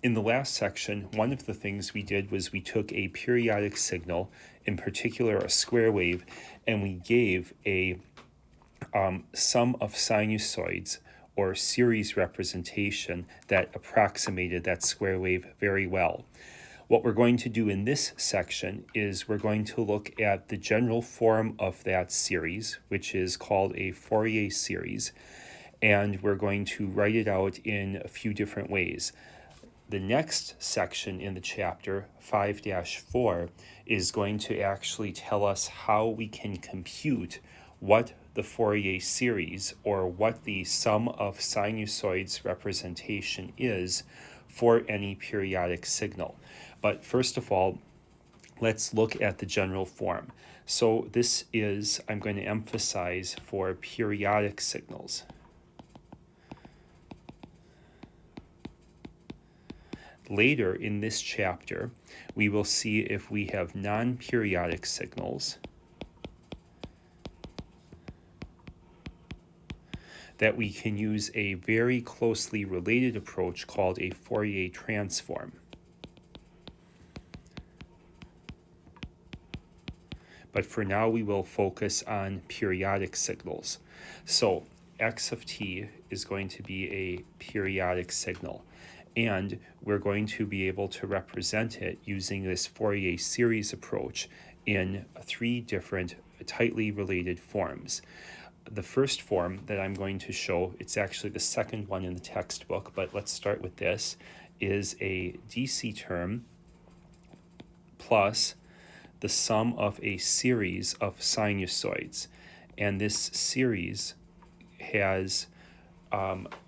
In the last section, one of the things we did was we took a periodic signal, in particular a square wave, and we gave a sum of sinusoids or series representation that approximated that square wave very well. What we're going to do in this section is we're going to look at the general form of that series, which is called a Fourier series, and we're going to write it out in a few different ways. The next section in the chapter, 5-4, is going to actually tell us how we can compute what the Fourier series, or what the sum of sinusoids representation is for any periodic signal. But first of all, let's look at the general form. So this is, I'm going to emphasize, for periodic signals. Later in this chapter, we will see if we have non-periodic signals that we can use a very closely related approach called a Fourier transform. But for now, we will focus on periodic signals. So x of t is going to be a periodic signal, and we're going to be able to represent it using this Fourier series approach in 3 different tightly related forms. The first form that I'm going to show, it's actually the second one in the textbook, but let's start with this, is a DC term plus the sum of a series of sinusoids. And this series has,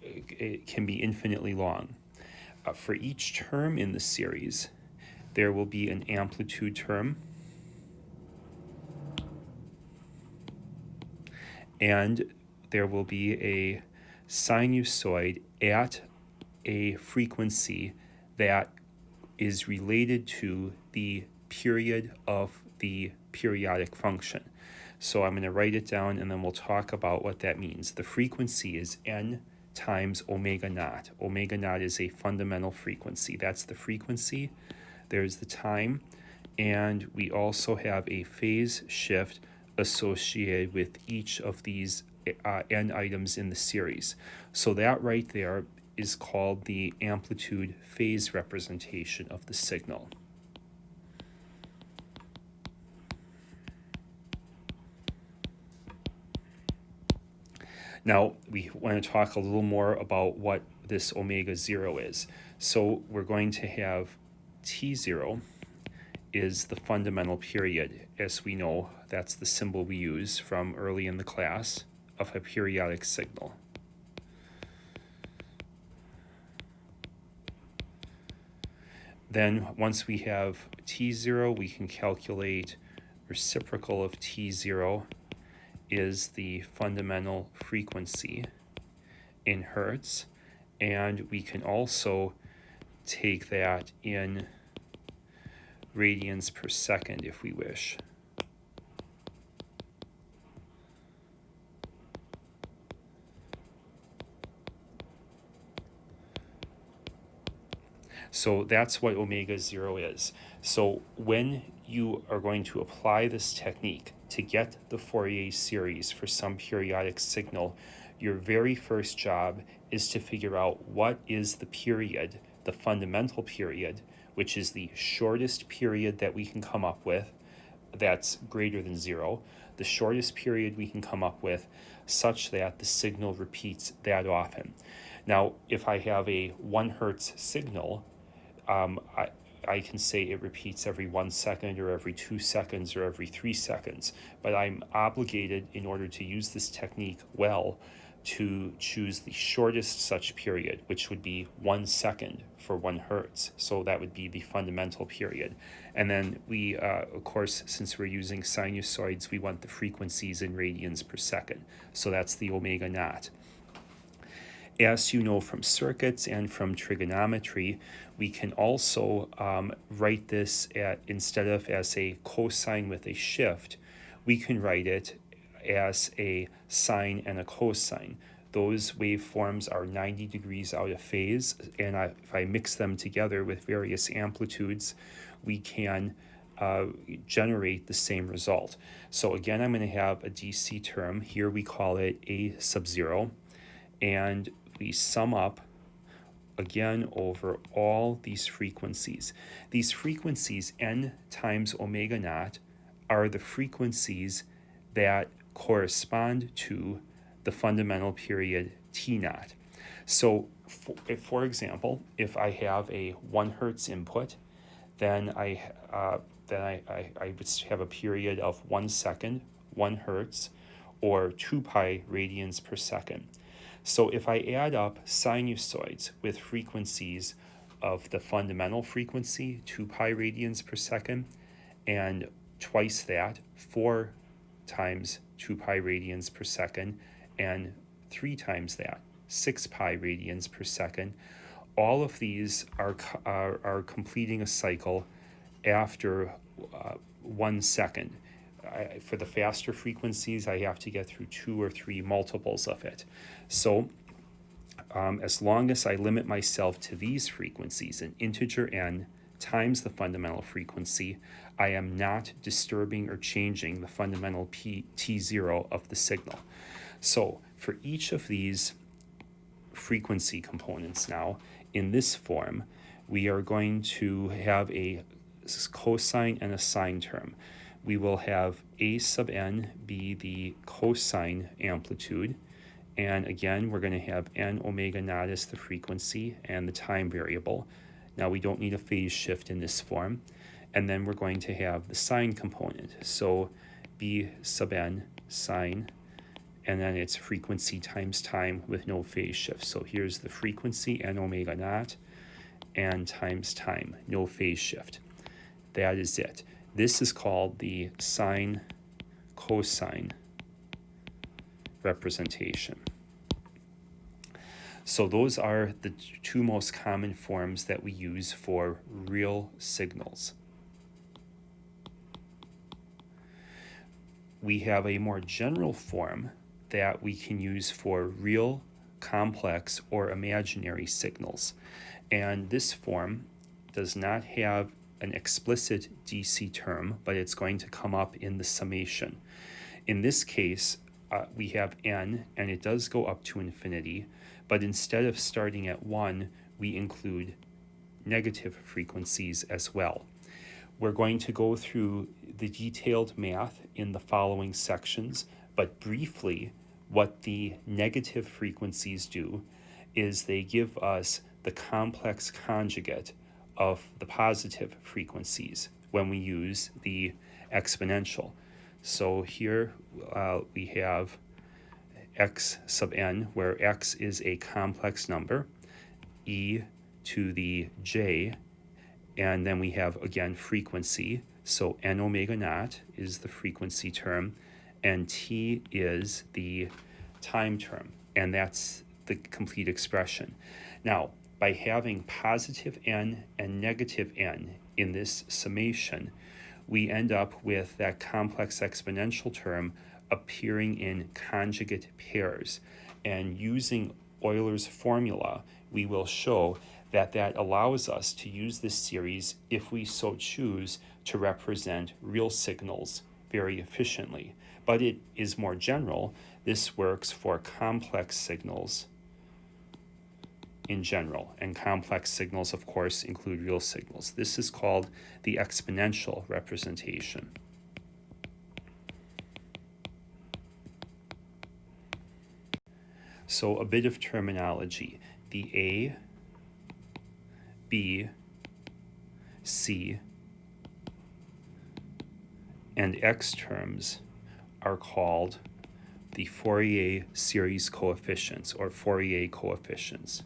it can be infinitely long. For each term in the series, there will be an amplitude term, and there will be a sinusoid at a frequency that is related to the period of the periodic function. So I'm going to write it down, and then we'll talk about what that means. The frequency is n times omega naught. Omega naught is a fundamental frequency. That's the frequency. There's the time. And we also have a phase shift associated with each of these n items in the series. So that right there is called the amplitude phase representation of the signal. Now, we want to talk a little more about what this omega 0 is. So we're going to have T0 is the fundamental period. As we know, that's the symbol we use from early in the class of a periodic signal. Then once we have T0, we can calculate reciprocal of T0 is the fundamental frequency in hertz, and we can also take that in radians per second if we wish. So that's what omega 0 is. So when you are going to apply this technique to get the Fourier series for some periodic signal, your very first job is to figure out what is the period, the fundamental period, which is the shortest period that we can come up with that's greater than 0, the shortest period we can come up with such that the signal repeats that often. Now, if I have a 1 hertz signal, I can say it repeats every 1 second or every 2 seconds or every 3 seconds, but I'm obligated, in order to use this technique well, to choose the shortest such period, which would be 1 second for 1 hertz. So that would be the fundamental period. And then we, of course, since we're using sinusoids, we want the frequencies in radians per second. So that's the omega naught. As you know from circuits and from trigonometry, we can also write this instead of as a cosine with a shift, we can write it as a sine and a cosine. those waveforms are 90 degrees out of phase, and if I mix them together with various amplitudes, we can generate the same result. So again, I'm going to have a DC term. Here we call it A sub 0, and we sum up again over all these frequencies. These frequencies, n times omega naught, are the frequencies that correspond to the fundamental period T naught. So for example, if I have a 1 hertz input, then I would have a period of 1 second, 1 hertz, or 2 pi radians per second. So if I add up sinusoids with frequencies of the fundamental frequency, 2 pi radians per second, and twice that, 4 times 2 pi radians per second, and 3 times that, 6 pi radians per second, all of these are completing a cycle after 1 second. For the faster frequencies, I have to get through 2 or 3 multiples of it. So as long as I limit myself to these frequencies, an integer n times the fundamental frequency, I am not disturbing or changing the fundamental T0 of the signal. So for each of these frequency components now, in this form, we are going to have a cosine and a sine term. We will have A sub n be the cosine amplitude, and again, we're going to have n omega naught as the frequency and the time variable. Now we don't need a phase shift in this form. And then we're going to have the sine component. So B sub n sine, and then it's frequency times time with no phase shift. So here's the frequency, n omega naught, and times time, no phase shift. That is it. This is called the sine cosine representation. So those are the two most common forms that we use for real signals. We have a more general form that we can use for real, complex, or imaginary signals. And this form does not have an explicit DC term, but it's going to come up in the summation. In this case, we have n, and it does go up to infinity, but instead of starting at 1, we include negative frequencies as well. We're going to go through the detailed math in the following sections, but briefly, what the negative frequencies do is they give us the complex conjugate of the positive frequencies when we use the exponential. So here we have x sub n, where x is a complex number, e to the j, and then we have, again, frequency. So n omega naught is the frequency term, and t is the time term, and that's the complete expression. Now, by having positive n and negative n in this summation, we end up with that complex exponential term appearing in conjugate pairs. And using Euler's formula, we will show that that allows us to use this series, if we so choose, to represent real signals very efficiently. But it is more general. This works for complex signals in general, and complex signals, of course, include real signals. This is called the exponential representation. So a bit of terminology. The A, B, C, and X terms are called the Fourier series coefficients, or Fourier coefficients.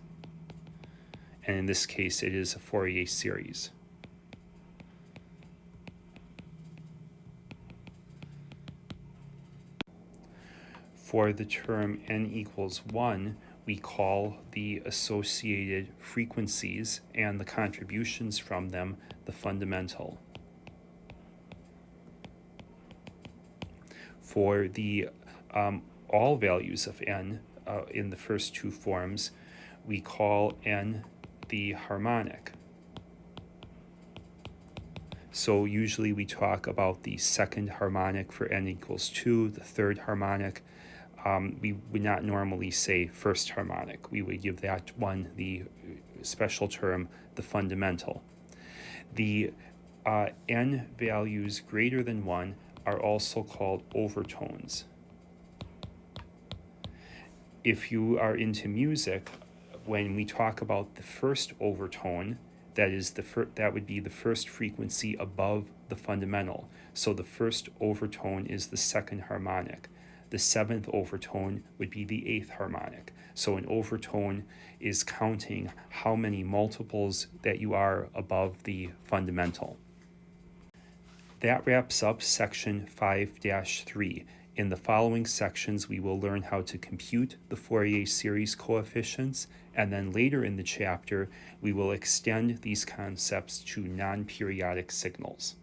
And in this case, it is a Fourier series. For the term n equals 1, we call the associated frequencies and the contributions from them the fundamental. For the all values of n, in the first two forms, we call n the harmonic. So usually we talk about the second harmonic for n equals 2, the third harmonic. We would not normally say first harmonic. We would give that one the special term, the fundamental. The n values greater than 1 are also called overtones. If you are into music, when we talk about the first overtone, that would be the first frequency above the fundamental. So the first overtone is the second harmonic. The seventh overtone would be the eighth harmonic. So an overtone is counting how many multiples that you are above the fundamental. That wraps up section 5-3. In the following sections, we will learn how to compute the Fourier series coefficients, and then later in the chapter, we will extend these concepts to non-periodic signals.